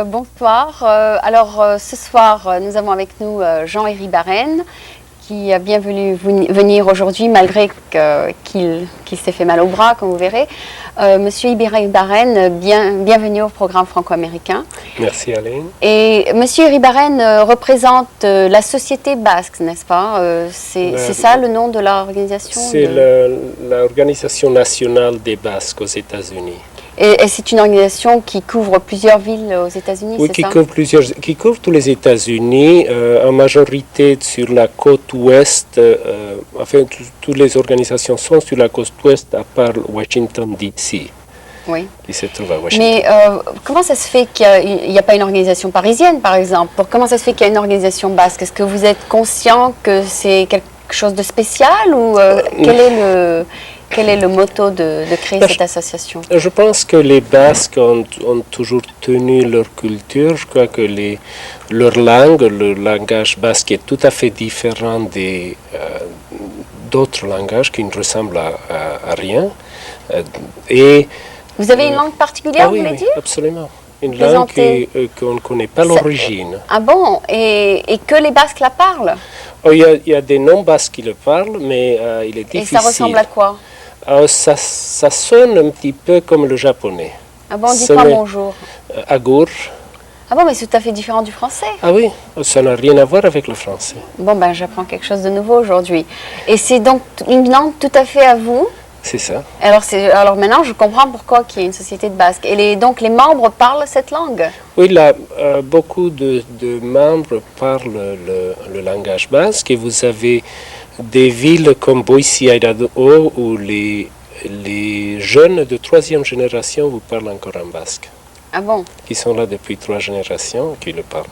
Bonsoir. Ce soir, nous avons avec nous Jean Iribarren, qui a bien voulu venir aujourd'hui, malgré qu'il s'est fait mal au bras, comme vous verrez. Monsieur Iribarren, bienvenue au programme franco-américain. Merci Alain. Et Monsieur Iribarren représente la Société Basque, n'est-ce pas? C'est ça le nom de l'organisation? C'est l'Organisation nationale des Basques aux États-Unis. Et c'est une organisation qui couvre plusieurs villes aux États-Unis, oui, c'est ça? Qui couvre tous les États-Unis, en majorité sur la côte ouest. Enfin, toutes les organisations sont sur la côte ouest, à part Washington, D.C., oui, qui se trouve à Washington. Mais comment ça se fait qu'il n'y a pas une organisation parisienne, par exemple? Comment ça se fait qu'il y a une organisation basque? Est-ce que vous êtes conscient que c'est quelque chose de spécial ou quel est le motto de créer cette association? Je pense que les Basques ont toujours tenu leur culture. Je crois que leur langue, le langage basque est tout à fait différent d'autres langages qui ne ressemblent à rien. Et vous avez une langue particulière, vous voulez dire? Absolument. Une langue qu'on ne connaît pas l'origine. Ah bon? Et que les Basques la parlent? Oh, il y a des non-basques qui le parlent, mais il est difficile. Et ça ressemble à quoi? Ça sonne un petit peu comme le japonais. Ah bon, dites-moi bonjour. Agur. Ah bon, mais c'est tout à fait différent du français. Ah oui, ça n'a rien à voir avec le français. Bon, ben j'apprends quelque chose de nouveau aujourd'hui. Et c'est donc une langue tout à fait à vous? C'est ça. Alors maintenant, je comprends pourquoi il y a une société de Basque. Et donc les membres parlent cette langue? Oui, là, beaucoup de membres parlent le langage basque et vous avez des villes comme Boïssiaïrado où les jeunes de 3e génération vous parlent encore en basque. Ah bon? Qui sont là depuis 3 générations qui le parlent.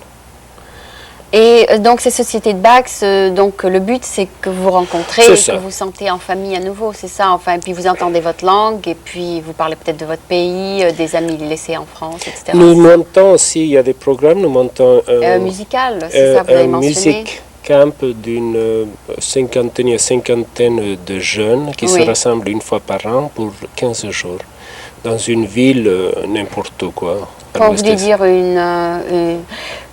Et donc ces sociétés de Basque, donc le but c'est que vous rencontrez et que vous sentez en famille à nouveau, c'est ça? Enfin, et puis vous entendez votre langue et puis vous parlez peut-être de votre pays, des amis laissés en France, etc. Nous montons aussi, il y a des programmes, nous montons musical, c'est ça, vous avez mentionné. Camp d'une cinquantaine de jeunes qui se rassemblent une fois par an pour 15 jours dans une ville, n'importe quoi. Quand vous voulez dire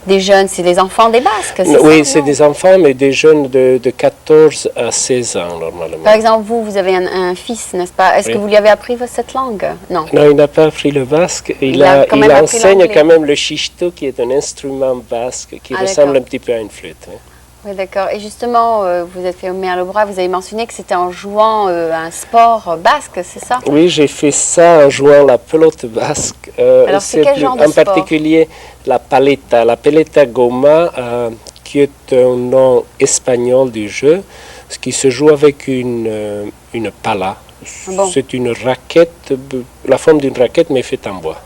des jeunes, c'est des enfants des Basques, c'est ça? Oui, c'est des enfants, mais des jeunes de 14 à 16 ans, normalement. Par exemple, vous avez un fils, n'est-ce pas? Est-ce que vous lui avez appris cette langue? Non. Non, il n'a pas appris le basque. Il enseigne quand même le chichto, qui est un instrument basque qui ressemble un petit peu à une flûte. Hein. Oui, d'accord. Et justement, vous êtes fait mal au bras, vous avez mentionné que c'était en jouant un sport basque, c'est ça? Oui, j'ai fait ça en jouant la pelote basque. Alors, c'est quel genre de sport? En particulier, la paleta goma, qui est un nom espagnol du jeu, ce qui se joue avec une pala. Bon. C'est une raquette, la forme d'une raquette, mais faite en bois.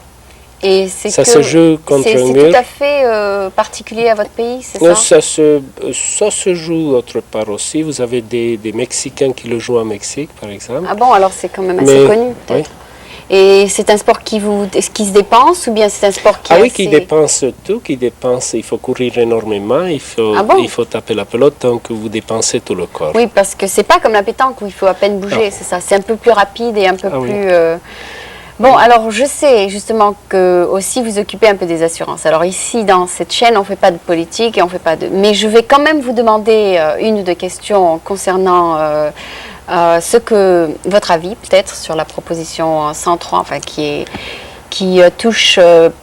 Et ça se joue contre un mur. C'est tout à fait particulier à votre pays, c'est ça? Ça se joue autre part aussi. Vous avez des Mexicains qui le jouent au Mexique, par exemple. Ah bon, alors c'est quand même assez connu, peut-être. Oui. Et c'est un sport qui se dépense ou bien c'est un sport qui qui dépense tout, il faut courir énormément, il faut taper la pelote tant que vous dépensez tout le corps. Oui, parce que c'est pas comme la pétanque où il faut à peine bouger, c'est ça. C'est un peu plus rapide et un peu plus... Bon, alors je sais justement que aussi vous occupez un peu des assurances. Alors ici, dans cette chaîne, on ne fait pas de politique et on fait pas de... Mais je vais quand même vous demander une ou deux questions concernant votre avis peut-être sur la proposition 103, enfin qui touche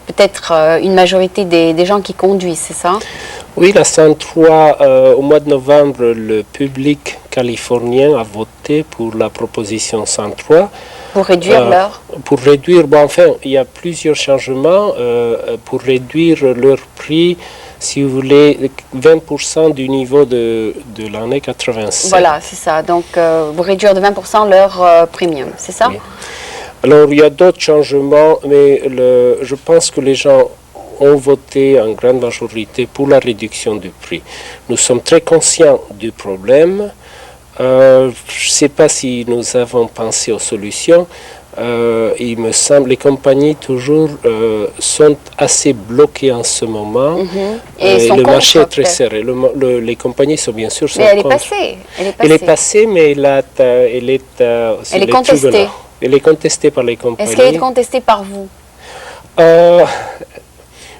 peut-être une majorité des gens qui conduisent, c'est ça? Oui, la 103, au mois de novembre, le public californien a voté pour la proposition 103. Pour réduire l'heure? Pour réduire, il y a plusieurs changements. Pour réduire leur prix, si vous voulez, 20% du niveau de l'année 87. Voilà, c'est ça. Donc, vous réduire de 20% leur premium, c'est ça? Oui. Alors, il y a d'autres changements, mais je pense que les gens ont voté en grande majorité pour la réduction du prix. Nous sommes très conscients du problème. Je ne sais pas si nous avons pensé aux solutions. il me semble, les compagnies toujours sont assez bloquées en ce moment. Et Le marché est très serré. Les compagnies sont bien sûr. Mais elle est passée. Elle est passée, mais elle est contestée. Elle est contestée par les compagnies. Est-ce qu'elle est contestée par vous?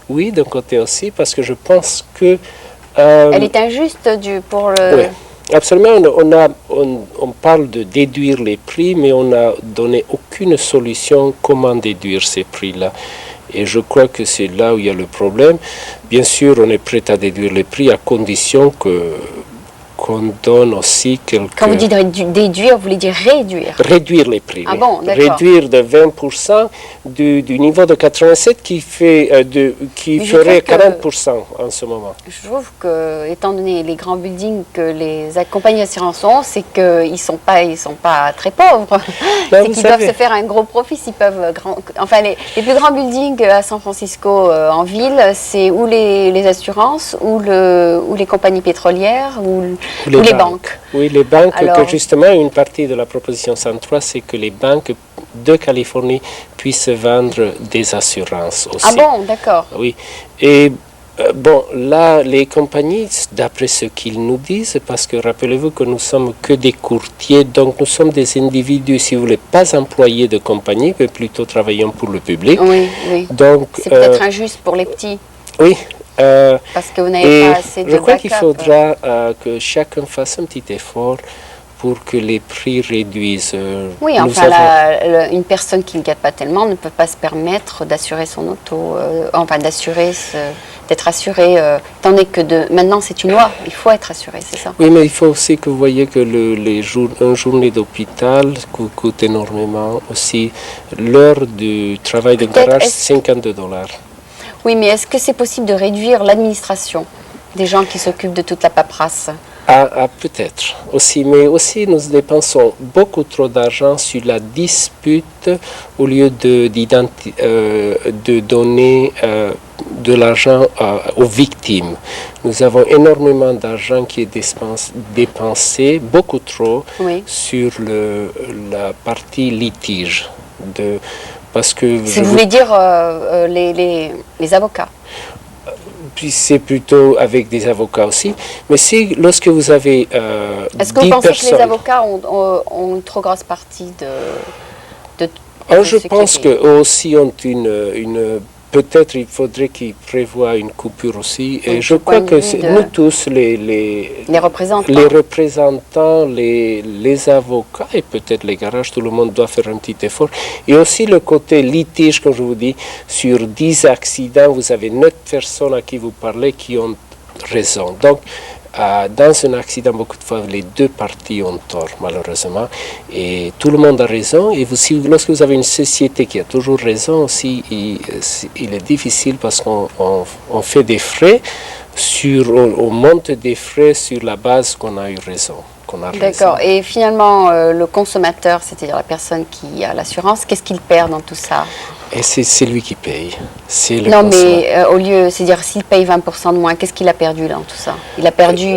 Oui, d'un côté aussi, parce que je pense que... elle est injuste pour le... Oui, absolument. On parle de déduire les prix, mais on n'a donné aucune solution comment déduire ces prix-là. Et je crois que c'est là où il y a le problème. Bien sûr, on est prêt à déduire les prix à condition qu'on donne aussi quelques... Quand vous dites déduire, vous voulez dire réduire? Réduire les prix. Ah oui. bon, d'accord. Réduire de 20% du niveau de 87 qui ferait 40% en ce moment. Je trouve que, étant donné les grands buildings que les compagnies d'assurance ont, c'est qu'ils ne sont pas très pauvres. C'est qu'ils doivent se faire un gros profit s'ils peuvent... Enfin, les plus grands buildings à San Francisco en ville, c'est ou les assurances, ou les compagnies pétrolières, ou les banques. Oui, les banques, Alors, que justement, une partie de la proposition 103, c'est que les banques de Californie puissent vendre des assurances aussi. Ah bon, d'accord. Oui, et bon, là, les compagnies, d'après ce qu'ils nous disent, parce que rappelez-vous que nous sommes que des courtiers, donc nous sommes des individus, si vous voulez, pas employés de compagnie, mais plutôt travaillant pour le public. Oui, oui. Donc, c'est peut-être injuste pour les petits. Oui. Parce que vous n'avez pas assez de je crois backup. qu'il faudra que chacun fasse un petit effort pour que les prix réduisent. Oui, enfin, une personne qui ne gagne pas tellement ne peut pas se permettre d'assurer son auto, d'être assuré, étant donné que maintenant c'est une loi, il faut être assuré, c'est ça? Oui, mais il faut aussi que vous voyez que une journée d'hôpital coûte énormément. Aussi, l'heure du travail de garage, $52. Oui, mais est-ce que c'est possible de réduire l'administration des gens qui s'occupent de toute la paperasse? Peut-être aussi, mais aussi nous dépensons beaucoup trop d'argent sur la dispute au lieu de donner de l'argent aux victimes. Nous avons énormément d'argent qui est dépensé, beaucoup trop, oui, sur la partie litige. Parce que vous voulez dire les avocats? Puis c'est plutôt avec des avocats aussi. Mais lorsque vous avez est-ce que vous pensez que les avocats ont une trop grosse partie de je pense qu'eux aussi ont peut-être il faudrait qu'ils prévoient une coupure aussi. Et je crois que nous tous, les représentants, les avocats et peut-être les garages, tout le monde doit faire un petit effort. Et aussi le côté litige, comme je vous dis, sur 10 accidents, vous avez 9 personnes à qui vous parlez qui ont raison. Donc, dans un accident, beaucoup de fois, les deux parties ont tort, malheureusement. Et tout le monde a raison. Et lorsque vous avez une société qui a toujours raison aussi, il est difficile parce qu'on fait des frais, on monte des frais sur la base qu'on a eu raison. D'accord. Et finalement, le consommateur, c'est-à-dire la personne qui a l'assurance, qu'est-ce qu'il perd dans tout ça? Et c'est lui qui paye. Non, mais au lieu, c'est-à-dire s'il paye 20% de moins, qu'est-ce qu'il a perdu dans tout ça? Il a perdu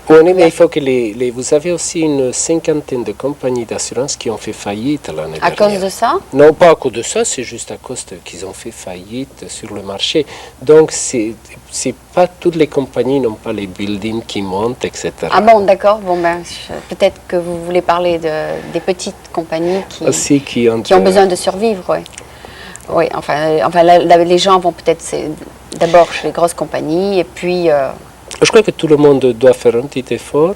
Oui, mais il faut que vous avez aussi une cinquantaine de compagnies d'assurance qui ont fait faillite l'année dernière. À cause de ça? Non, pas à cause de ça, c'est juste à cause qu'ils ont fait faillite sur le marché. Donc, c'est pas toutes les compagnies n'ont pas les buildings qui montent, etc. Ah bon, d'accord. Bon, peut-être que vous voulez parler des petites compagnies qui ont besoin de survivre, oui. Oui, enfin les gens vont peut-être d'abord chez les grosses compagnies et puis... Je crois que tout le monde doit faire un petit effort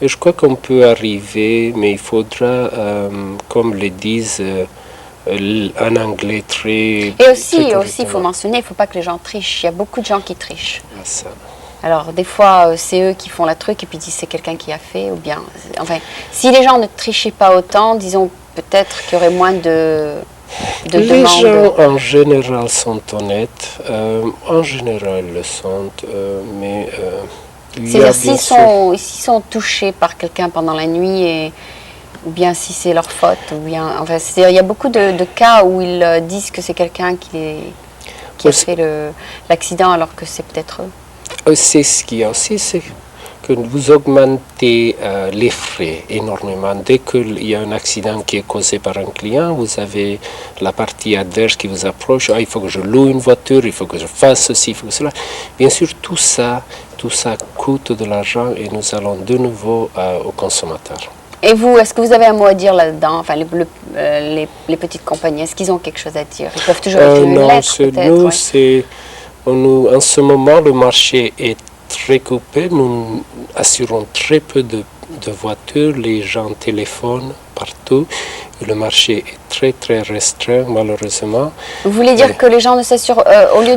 et je crois qu'on peut arriver, mais il faudra, comme le disent en anglais très... Et aussi, il faut mentionner, il ne faut pas que les gens trichent. Il y a beaucoup de gens qui trichent. Ah, ça. Alors, des fois, c'est eux qui font la truc et puis disent c'est quelqu'un qui a fait, ou bien... Enfin, si les gens ne trichaient pas autant, disons peut-être qu'il y aurait moins de les gens en général sont honnêtes, en général le sont, mais c'est-à-dire s'ils sont touchés par quelqu'un pendant la nuit, ou bien si c'est leur faute, ou bien, enfin, c'est-à-dire il y a beaucoup de cas où ils disent que c'est quelqu'un qui a fait l'accident alors que c'est peut-être eux. C'est ce qu'il y a aussi, c'est que vous augmentez les frais énormément. Dès qu'il y a un accident qui est causé par un client, vous avez la partie adverse qui vous approche. Ah, il faut que je loue une voiture, il faut que je fasse ceci, il faut que cela. Bien sûr, tout ça coûte de l'argent et nous allons de nouveau aux consommateurs. Et vous, est-ce que vous avez un mot à dire là-dedans? Enfin, les petites compagnies, est-ce qu'ils ont quelque chose à dire? Ils peuvent toujours écrire une lettre, peut-être? Nous, Ouais. en ce moment, le marché est très coupé. Nous assurons très peu de voitures. Les gens téléphonent partout. Et le marché est très, très restreint, malheureusement. Vous voulez dire que les gens ne s'assurent, au lieu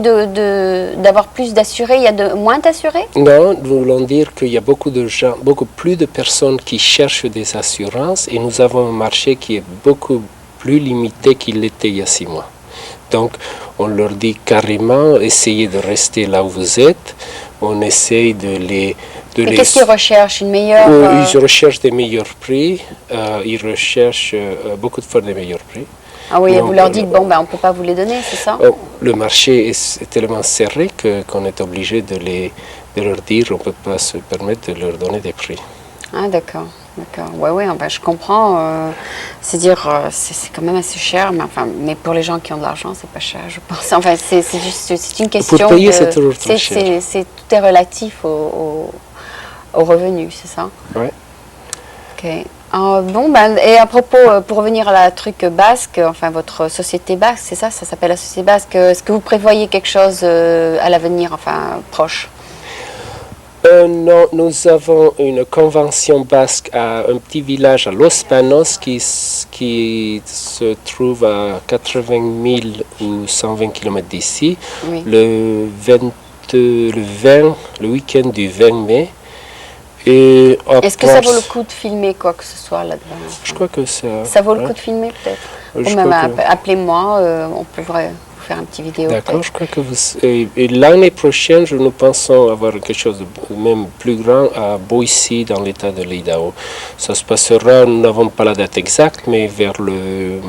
d'avoir plus d'assurés, il y a moins d'assurés? Non, nous voulons dire qu'il y a beaucoup de gens, beaucoup plus de personnes qui cherchent des assurances et nous avons un marché qui est beaucoup plus limité qu'il l'était il y a 6 mois. Donc, on leur dit carrément, essayez de rester là où vous êtes. On essaye de les... Qu'est-ce qu'ils recherchent? Une meilleure... Ils recherchent des meilleurs prix. Ils recherchent beaucoup de fois des meilleurs prix. Ah oui, et vous leur dites, bon, ben, on ne peut pas vous les donner, c'est ça? Le marché est tellement serré qu'on est obligé de leur dire, on ne peut pas se permettre de leur donner des prix. Ah d'accord, d'accord. Ouais, enfin, je comprends. C'est-à-dire, c'est quand même assez cher, mais pour les gens qui ont de l'argent, c'est pas cher, je pense. Enfin, c'est une question. Pour payer, c'est toujours très cher. Tout est relatif au revenu, c'est ça? Oui. Ok. Bon, ben, et à propos, pour revenir à la truc basque, enfin votre société basque, c'est ça, ça s'appelle la société basque. Est-ce que vous prévoyez quelque chose à l'avenir, enfin proche? Non, nous avons une convention basque à un petit village à Los Panos qui se trouve à 80 000 ou 120 km d'ici. Oui. Le week-end du 20 mai. Est-ce que ça vaut le coup de filmer quoi que ce soit là-dedans? Je crois que ça... Ça vaut le coup de filmer peut-être? Ou même appelez-moi, on pourrait vous faire un petit vidéo. D'accord, je crois que l'année prochaine, nous pensons avoir quelque chose de même plus grand à Boise, dans l'état de l'Idaho. Ça se passera, nous n'avons pas la date exacte, mais vers le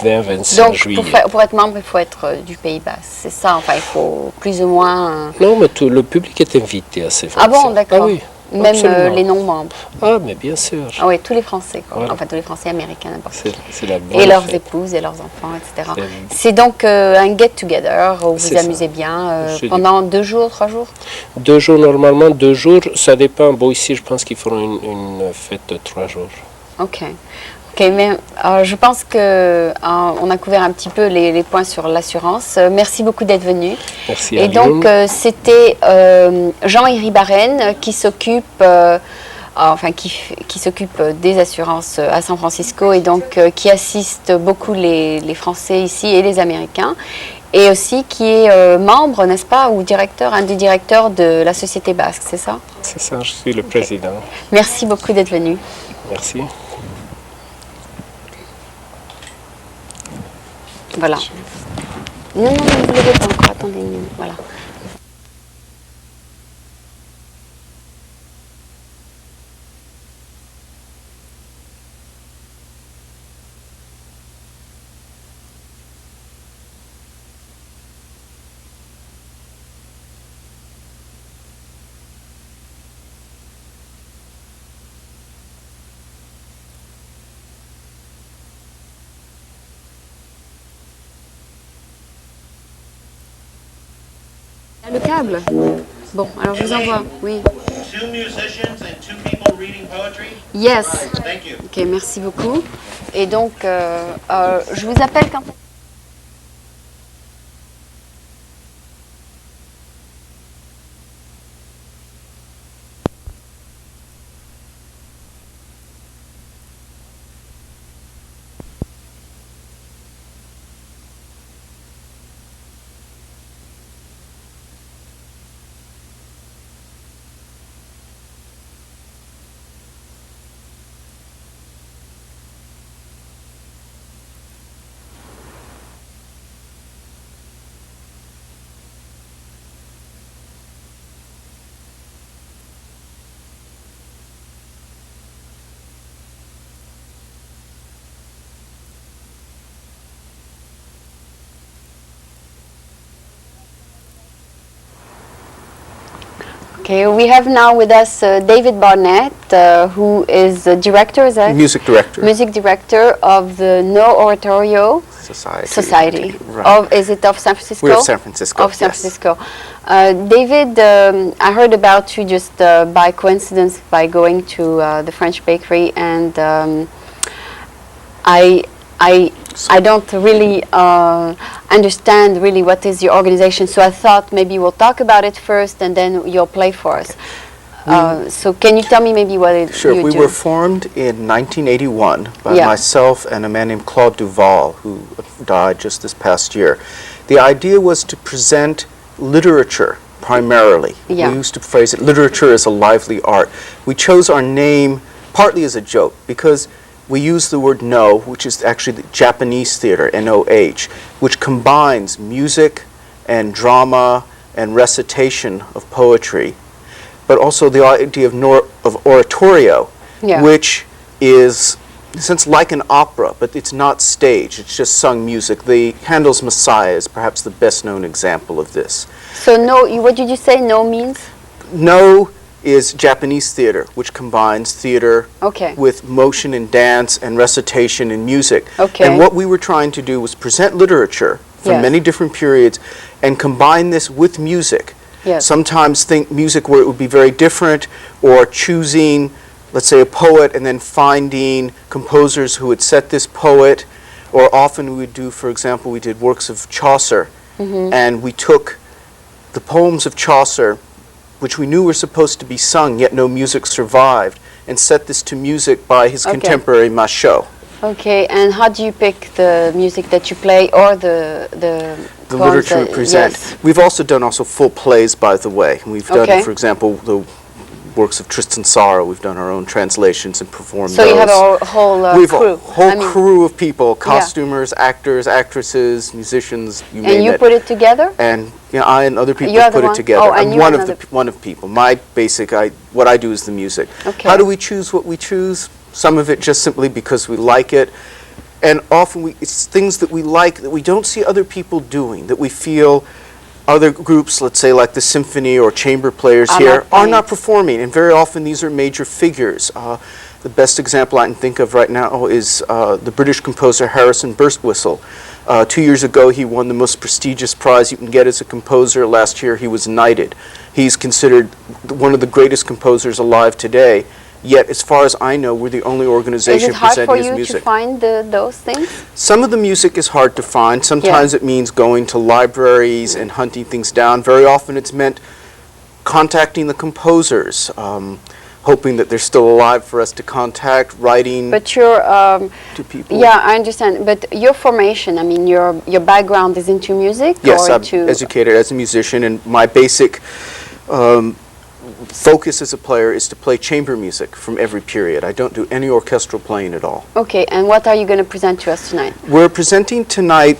20-25 juillet. Donc, pour être membre, il faut être du Pays Bas, c'est ça? Enfin, il faut plus ou moins... Non, mais le public est invité à ces événements. Ah bon, d'accord. Ah oui. Même les non-membres. Ah, mais bien sûr. Ah oui, tous les Français, quoi. Voilà. Enfin tous les Français américains, n'importe qui. C'est la bonne et leurs fête. épouses et leurs enfants, etc. C'est donc un get-together où vous amusez bien pendant 2 jours, 3 jours? 2 jours normalement, 2 jours, ça dépend. Bon, ici, je pense qu'ils feront une fête de 3 jours. Ok. Mais je pense que on a couvert un petit peu les points sur l'assurance. Merci beaucoup d'être venu. Merci. Et donc c'était Jean Iribarren qui s'occupe, qui s'occupe des assurances à San Francisco et donc qui assiste beaucoup les Français ici et les Américains. Et aussi qui est membre, n'est-ce pas, ou directeur, un des directeurs de la Société Basque, c'est ça? C'est ça, je suis le président. Merci beaucoup d'être venu. Merci. Voilà. Non, vous ne levez pas encore. Attendez une minute. Voilà. Le câble. Bon, alors je vous envoie. Oui. 2 musicians and 2 people reading poetry? Yes. Thank you. Ok, merci beaucoup. Et donc, je vous appelle quand... Okay, we have now with us David Barnett, who is the director, is that? Music director. Music director of the No Oratorio Society. Right. Is it of San Francisco? We're of San Francisco. Of San yes. Francisco. David, I heard about you just by coincidence by going to the French bakery, and I don't really understand really what is your organization, so I thought maybe we'll talk about it first and then you'll play for us. So can you tell me maybe what it Sure. you We do? were formed in 1981 by Yeah. myself and a man named Claude Duval, who died just this past year. The idea was to present literature primarily. Yeah. We used to phrase it, literature is a lively art. We chose our name partly as a joke because we use the word No, which is actually the Japanese theater, N-O-H, which combines music and drama and recitation of poetry, but also the idea of oratorio, Yeah. which is, in a sense, like an opera, but it's not staged. It's just sung music. The Handel's Messiah is perhaps the best-known example of this. So no, what did you say no means? No is Japanese theater, which combines theater Okay. with motion and dance and recitation and music. Okay. And what we were trying to do was present literature from Yes. many different periods and combine this with music. Yes. Sometimes think music where it would be very different, or choosing, let's say, a poet and then finding composers who would set this poet, or often we would do, for example, we did works of Chaucer, and we took the poems of Chaucer, which we knew were supposed to be sung, yet no music survived, and set this to music by his Okay. contemporary Machaut. Okay, and how do you pick the music that you play or the The poems literature we that- present. Yes. We've also done also full plays, by the way. We've done, Okay. for example, the works of Tristan Tzara. We've done our own translations and performed So those. you have a whole We've crew. a whole I mean, crew of people, costumers, actors, actresses, musicians, you name and you it. put it together? And you know, I and other people You are the put one? it together. Oh, and I'm you one and of the other one of people. My basic, what I do is the music. Okay. How do we choose what we choose? Some of it just simply because we like it, and often it's things that we like that we don't see other people doing, that we feel other groups, let's say like the symphony or chamber players Are here, not are playing. not performing, and very often these are major figures. The best example I can think of right now is the British composer Harrison Birtwistle. 2 years ago, he won the most prestigious prize you can get as a composer. Last year, he was knighted. He's considered one of the greatest composers alive today. Yet, as far as I know, we're the only Is organization it hard for presenting his you to music. find those things? Some of the music is hard to find. Sometimes it means going to libraries and hunting things down. Very often it's meant contacting the composers, hoping that they're still alive for us to contact, writing But your to people. yeah, I understand. But your formation, I mean, your background is into music Yes, or I'm into educated as a musician, and my basic focus as a player is to play chamber music from every period. I don't do any orchestral playing at all. Okay, and what are you going to present to us tonight? We're presenting tonight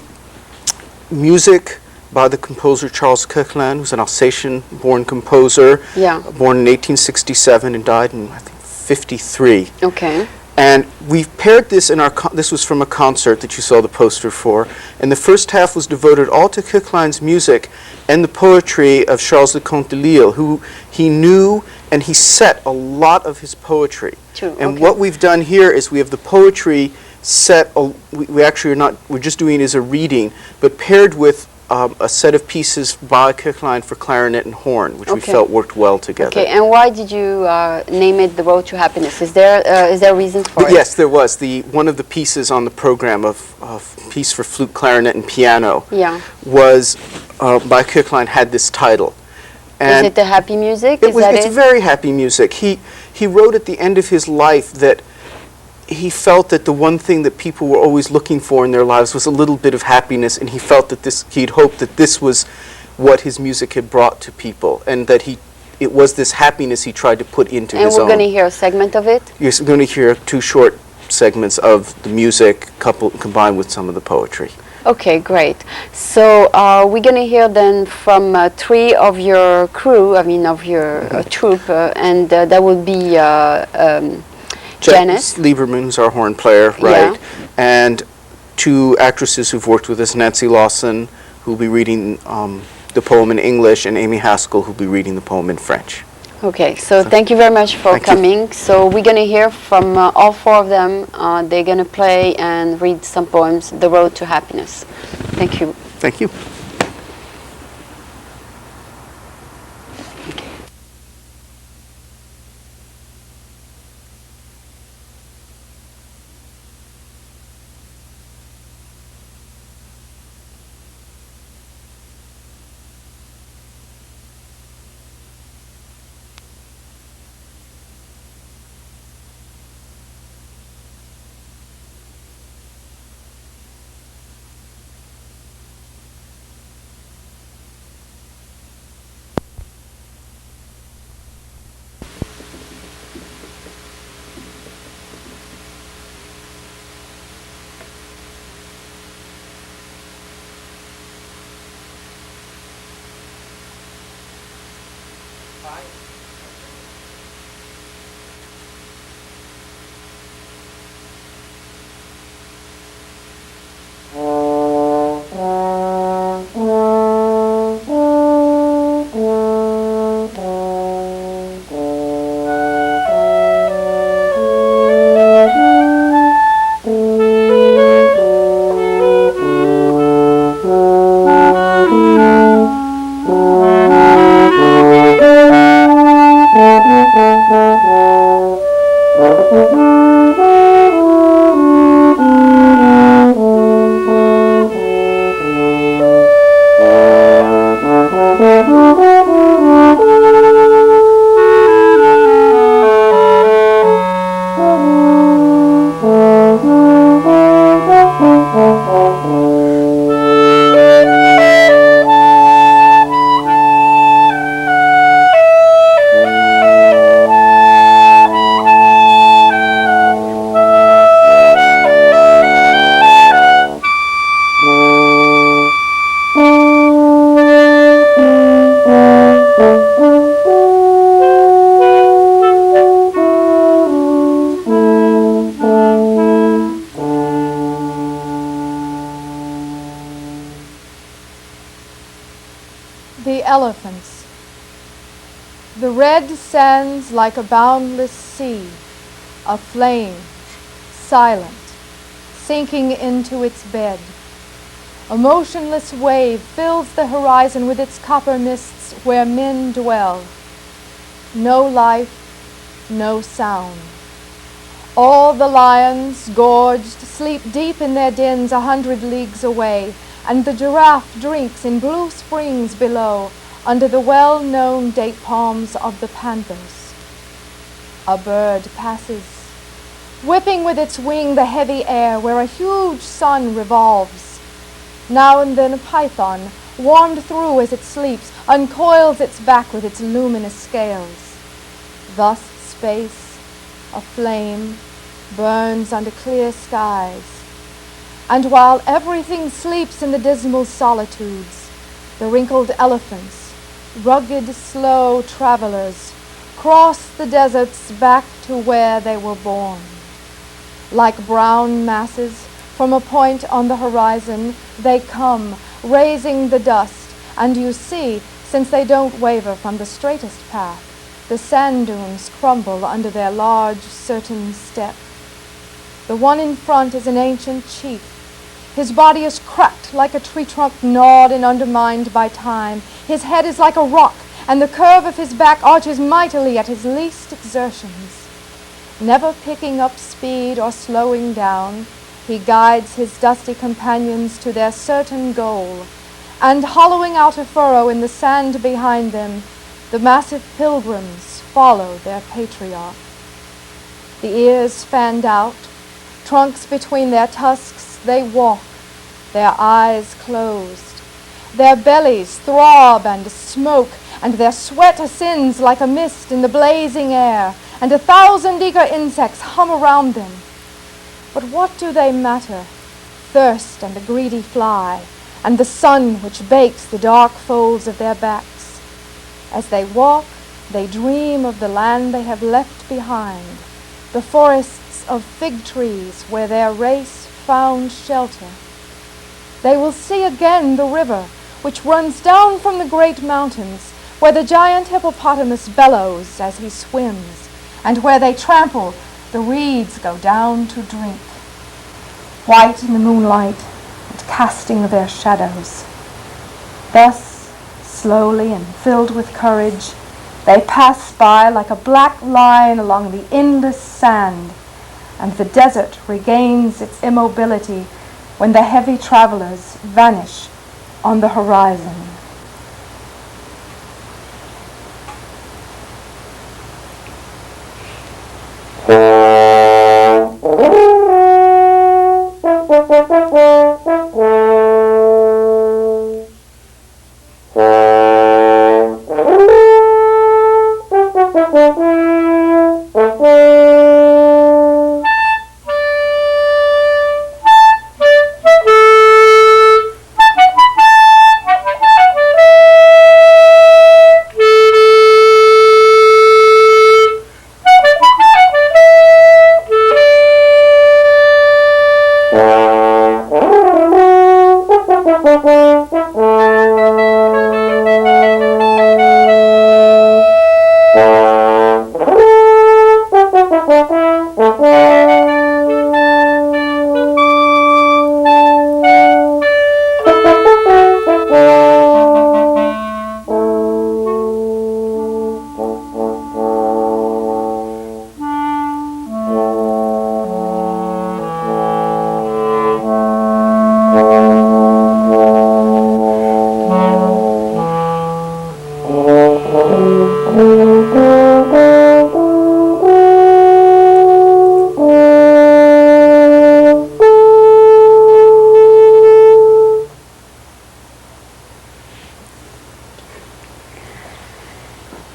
music by the composer Charles Koechlin, who's an Alsatian-born composer, Yeah. born in 1867 and died in, I think, 53. Okay. And we've paired this in our, this was from a concert that you saw the poster for, and the first half was devoted all to Koechlin's music and the poetry of Charles le Comte de Lille, who he knew and he set a lot of his poetry. True, And okay. what we've done here is we have the poetry set, we actually are not, we're just doing it as a reading, but paired with a set of pieces by Koechlin for clarinet and horn, which we Okay. felt worked well together. Okay, and why did you name it The Road to Happiness? Is there a reason for it? Yes, there was. One of the pieces on the program of piece for flute, clarinet, and piano Yeah. was by Koechlin had this title. Is it the happy music? It's very happy music. He wrote at the end of his life that he felt that the one thing that people were always looking for in their lives was a little bit of happiness, and he felt that he'd hoped that this was what his music had brought to people, and that it was this happiness he tried to put into And his we're own. going to hear a segment of it? You're going to hear 2 short segments of the music combined with some of the poetry. Okay, great. So we're going to hear then from 3 of your crew, I mean of your troupe, and that would be Janice. Lieberman, who's our horn player, Yeah. right? And 2 actresses who've worked with us, Nancy Lawson, who'll be reading the poem in English, and Amy Haskell, who'll be reading the poem in French. Okay, so thank you very much for Thank you. coming. So we're going to hear from all four of them. They're going to play and read some poems, The Road to Happiness. Thank you. Thank you. The elephants. The red sands like a boundless sea, aflame, silent, sinking into its bed. A motionless wave fills the horizon with its copper mists where men dwell. No life, no sound. All the lions, gorged, sleep deep in their dens 100 leagues away, and the giraffe drinks in blue springs below, under the well-known date palms of the panthers. A bird passes, whipping with its wing the heavy air where a huge sun revolves. Now and then a python, warmed through as it sleeps, uncoils its back with its luminous scales. Thus space, aflame, burns under clear skies. And while everything sleeps in the dismal solitudes, the wrinkled elephants, rugged, slow travelers, cross the deserts back to where they were born. Like brown masses from a point on the horizon, they come, raising the dust, and you see, since they don't waver from the straightest path, the sand dunes crumble under their large, certain step. The one in front is an ancient chief. His body is cracked like a tree trunk gnawed and undermined by time. His head is like a rock, and the curve of his back arches mightily at his least exertions. Never picking up speed or slowing down, he guides his dusty companions to their certain goal, and hollowing out a furrow in the sand behind them, the massive pilgrims follow their patriarch. The ears fanned out, trunks between their tusks, they walk, their eyes closed. Their bellies throb and smoke, and their sweat ascends like a mist in the blazing air, and 1,000 eager insects hum around them. But what do they matter? Thirst and the greedy fly, and the sun which bakes the dark folds of their backs. As they walk, they dream of the land they have left behind, the forests of fig trees where their race found shelter. They will see again the river which runs down from the great mountains, where the giant hippopotamus bellows as he swims, and where they trample, the reeds go down to drink, white in the moonlight and casting their shadows. Thus, slowly and filled with courage, they pass by like a black line along the endless sand, and the desert regains its immobility when the heavy travelers vanish on the horizon.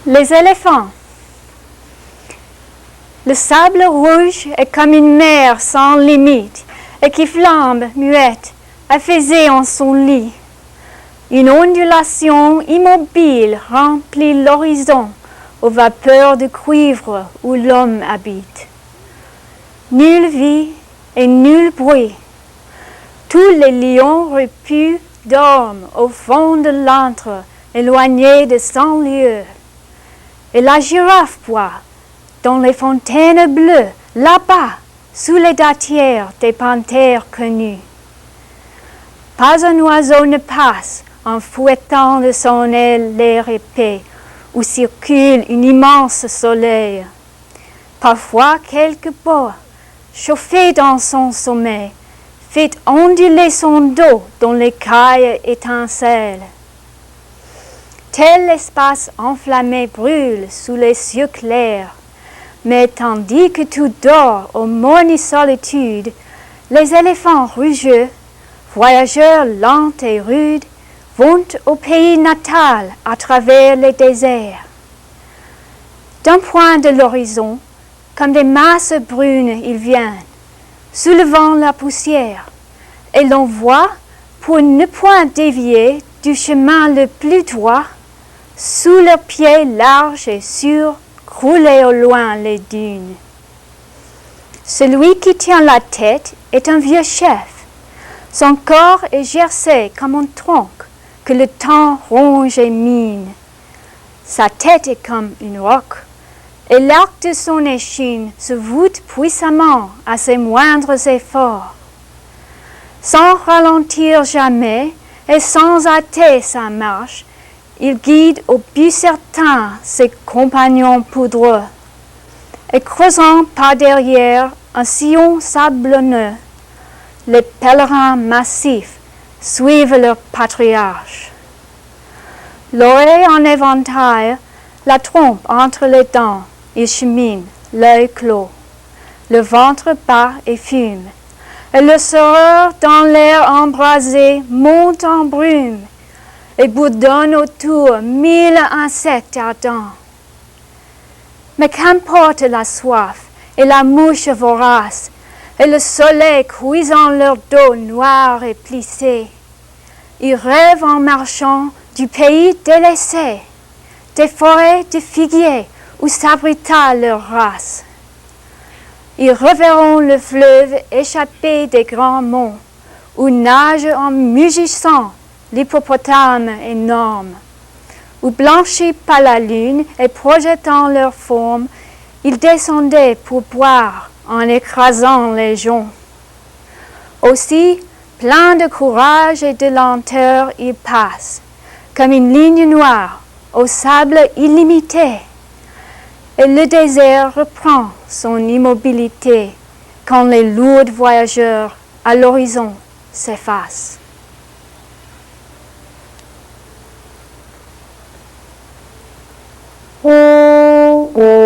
Les éléphants. Le sable rouge est comme une mer sans limite et qui flambe, muette, affaissée en son lit. Une ondulation immobile remplit l'horizon aux vapeurs de cuivre où l'homme habite. Nulle vie et nul bruit. Tous les lions repus dorment au fond de l'antre, éloignés de 100 lieues. Et la girafe boit dans les fontaines bleues, là-bas, sous les dattières des panthères connues. Pas un oiseau ne passe en fouettant de son aile l'air épais où circule un immense soleil. Parfois, quelque boa, chauffé dans son sommeil, fait onduler son dos dont l'écaille étincelle. Tel espace enflammé brûle sous les cieux clairs, mais tandis que tout dort aux mornes solitudes, les éléphants rugeux, voyageurs lents et rudes, vont au pays natal à travers les déserts. D'un point de l'horizon, comme des masses brunes, ils viennent, soulevant la poussière, et l'on voit, pour ne point dévier du chemin le plus droit, sous leurs pieds larges et sûrs, crouler au loin les dunes. Celui qui tient la tête est un vieux chef. Son corps est gercé comme un tronc que le temps ronge et mine. Sa tête est comme une roque, et l'arc de son échine se voûte puissamment à ses moindres efforts. Sans ralentir jamais et sans hâter sa marche, il guide au but certain ses compagnons poudreux, et creusant par derrière un sillon sablonneux, les pèlerins massifs suivent leur patriarche. L'oreille en éventail, la trompe entre les dents, ils cheminent, l'œil clos, le ventre bas et fume, et le soreur dans l'air embrasé monte en brume, et bourdonne autour 1000 insectes ardents. Mais qu'importe la soif et la mouche vorace, et le soleil cuisant leur dos noir et plissé. Ils rêvent en marchant du pays délaissé, des forêts de figuiers où s'abrita leur race. Ils reverront le fleuve échappé des grands monts, où nage en mugissant l'hippopotame énorme, ou blanchis par la lune et projetant leur forme, ils descendaient pour boire en écrasant les joncs. Aussi, plein de courage et de lenteur, ils passent, comme une ligne noire, au sable illimité. Et le désert reprend son immobilité quand les lourds voyageurs à l'horizon s'effacent. Oh, oh.